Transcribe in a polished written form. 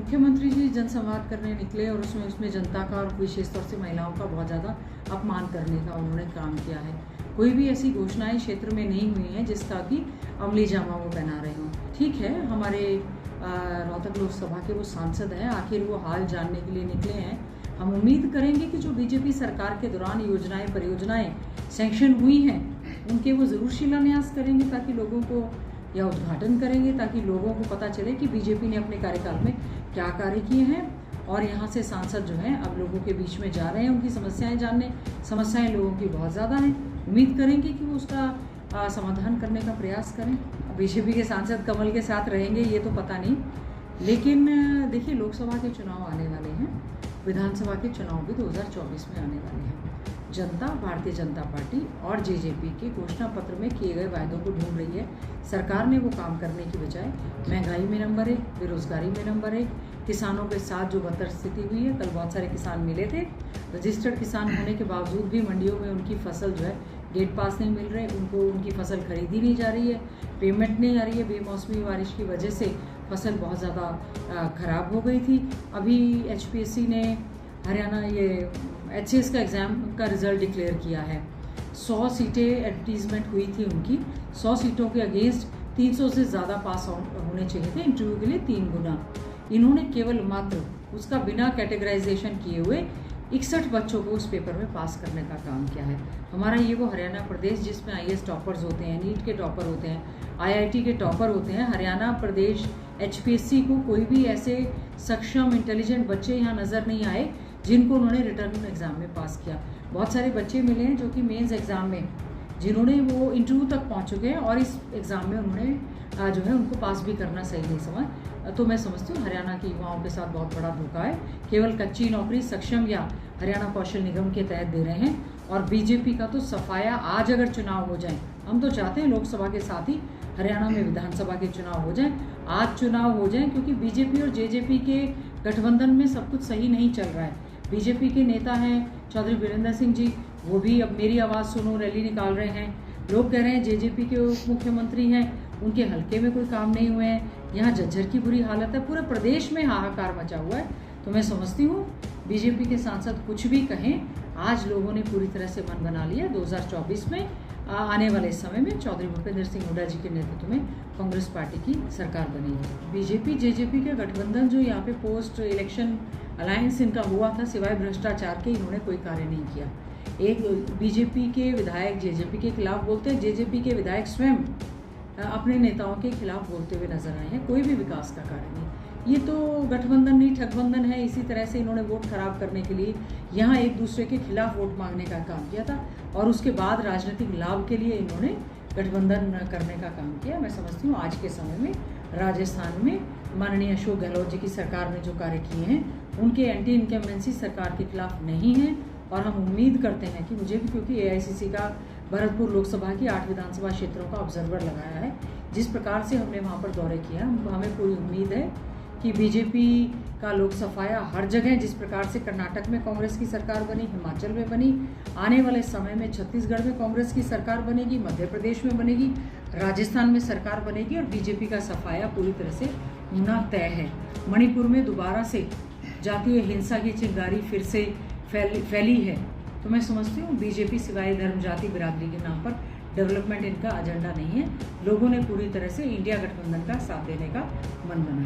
मुख्यमंत्री जी जनसंवाद करने निकले और उसमें जनता का और विशेष तौर से महिलाओं का बहुत ज़्यादा अपमान करने का उन्होंने काम किया है। कोई भी ऐसी घोषणाएं क्षेत्र में नहीं हुई हैं जिसका कि अमली जामा वो पहना रहे हों। ठीक है, हमारे रोहतक लोकसभा के वो सांसद हैं, आखिर वो हाल जानने के लिए निकले हैं। हम उम्मीद करेंगे कि जो बीजेपी सरकार के दौरान योजनाएं परियोजनाएं सैंक्शन हुई हैं उनके वो ज़रूर शिलान्यास करेंगे, ताकि लोगों को या उद्घाटन करेंगे ताकि लोगों को पता चले कि बीजेपी ने अपने कार्यकाल में क्या कार्य किए हैं। और यहाँ से सांसद जो हैं अब लोगों के बीच में जा रहे हैं उनकी समस्याएं जानने। समस्याएं लोगों की बहुत ज़्यादा हैं, उम्मीद करेंगे कि वो उसका समाधान करने का प्रयास करें। बीजेपी के सांसद कमल के साथ रहेंगे ये तो पता नहीं, लेकिन देखिए लोकसभा के चुनाव आने वाले हैं, विधानसभा के चुनाव भी 2024 में आने वाले हैं। जनता भारतीय जनता पार्टी और जेजेपी के घोषणा पत्र में किए गए वायदों को ढूंढ रही है। सरकार ने वो काम करने की बजाय महंगाई में नंबर 1, बेरोजगारी में नंबर 1, किसानों के साथ जो बदतर स्थिति हुई है। कल बहुत सारे किसान मिले थे, रजिस्टर्ड किसान होने के बावजूद भी मंडियों में उनकी फसल जो है गेट पास नहीं मिल रहे, उनको उनकी फसल खरीदी नहीं जा रही है, पेमेंट नहीं आ रही है। बेमौसमी बारिश की वजह से फसल बहुत ज़्यादा ख़राब हो गई थी। अभी HPSC ने हरियाणा ये HCS का एग्ज़ाम का रिज़ल्ट डिक्लेयर किया है। 100 सीटें एडवर्टीजमेंट हुई थी उनकी, 100 सीटों के अगेंस्ट 300 से ज़्यादा पास होने चाहिए थे इंटरव्यू के लिए 3 गुना। इन्होंने केवल मात्र उसका बिना कैटेगराइजेशन किए हुए 61 बच्चों को उस पेपर में पास करने का काम किया है। हमारा ये वो हरियाणा प्रदेश जिसमें IAS टॉपर्स होते हैं, नीट के टॉपर होते हैं, IIT के टॉपर होते हैं। हरियाणा प्रदेश HPSC को कोई भी ऐसे सक्षम इंटेलिजेंट बच्चे यहाँ नज़र नहीं आए जिनको उन्होंने रिटर्न एग्ज़ाम में पास किया। बहुत सारे बच्चे मिले हैं जो कि मेंस एग्ज़ाम में जिन्होंने वो इंटरव्यू तक पहुँच चुके हैं और इस एग्ज़ाम में उन्होंने जो है उनको पास भी करना सही नहीं समझ। तो मैं समझती हूँ हरियाणा के युवाओं के साथ बहुत बड़ा धोखा है। केवल कच्ची नौकरी सक्षम या हरियाणा कौशल निगम के तहत दे रहे हैं। और बीजेपी का तो सफाया, आज अगर चुनाव हो जाए, हम तो चाहते हैं लोकसभा के साथ ही हरियाणा में विधानसभा के चुनाव हो जाएं, आज चुनाव हो जाएं, क्योंकि बीजेपी और जेजेपी के गठबंधन में सब कुछ सही नहीं चल रहा है। बीजेपी के नेता हैं चौधरी वीरेंद्र सिंह जी, वो भी अब मेरी आवाज़ सुनो रैली निकाल रहे हैं। लोग कह रहे हैं जेजेपी के उप मुख्यमंत्री हैं, उनके हल्के में कोई काम नहीं हुए हैं। यहाँ झज्जर की बुरी हालत है, पूरे प्रदेश में हाहाकार मचा हुआ है। तो मैं समझती हूँ बीजेपी के सांसद कुछ भी कहें, आज लोगों ने पूरी तरह से मन बना लिया। 2024 में आने वाले समय में चौधरी भूपेंद्र सिंह हुड्डा जी के नेतृत्व में कांग्रेस पार्टी की सरकार बनेगी। बीजेपी जेजेपी के गठबंधन जो यहाँ पे पोस्ट इलेक्शन अलायंस इनका हुआ था, सिवाय भ्रष्टाचार के इन्होंने कोई कार्य नहीं किया। एक बीजेपी के विधायक जेजेपी के खिलाफ बोलते हैं, जेजेपी के विधायक स्वयं अपने नेताओं के खिलाफ बोलते हुए नजर आए हैं। कोई भी विकास का कार्य नहीं। ये तो गठबंधन नहीं ठगबंधन है। इसी तरह से इन्होंने वोट खराब करने के लिए यहाँ एक दूसरे के खिलाफ वोट मांगने का काम किया था और उसके बाद राजनीतिक लाभ के लिए इन्होंने गठबंधन करने का काम किया। मैं समझती हूँ आज के समय में राजस्थान में माननीय अशोक गहलोत जी की सरकार ने जो कार्य किए हैं उनके एंटी इनकम्बेंसी सरकार के खिलाफ नहीं है। और हम उम्मीद करते हैं कि मुझे भी, क्योंकि AICC का भरतपुर लोकसभा की 8 विधानसभा क्षेत्रों का ऑब्जर्वर लगाया है, जिस प्रकार से हमने वहाँ पर दौरे किया, हमें पूरी उम्मीद है कि बीजेपी का लोक सफाया हर जगह, जिस प्रकार से कर्नाटक में कांग्रेस की सरकार बनी, हिमाचल में बनी, आने वाले समय में छत्तीसगढ़ में कांग्रेस की सरकार बनेगी, मध्य प्रदेश में बनेगी, राजस्थान में सरकार बनेगी और बीजेपी का सफाया पूरी तरह से होना तय है। मणिपुर में दोबारा से जातीय हिंसा की चिंगारी फिर से फैली है। तो मैं समझती हूँ बीजेपी सिवाय धर्म जाति बिरादरी के नाम पर डेवलपमेंट इनका एजेंडा नहीं है। लोगों ने पूरी तरह से इंडिया गठबंधन का साथ देने का मन बनाया।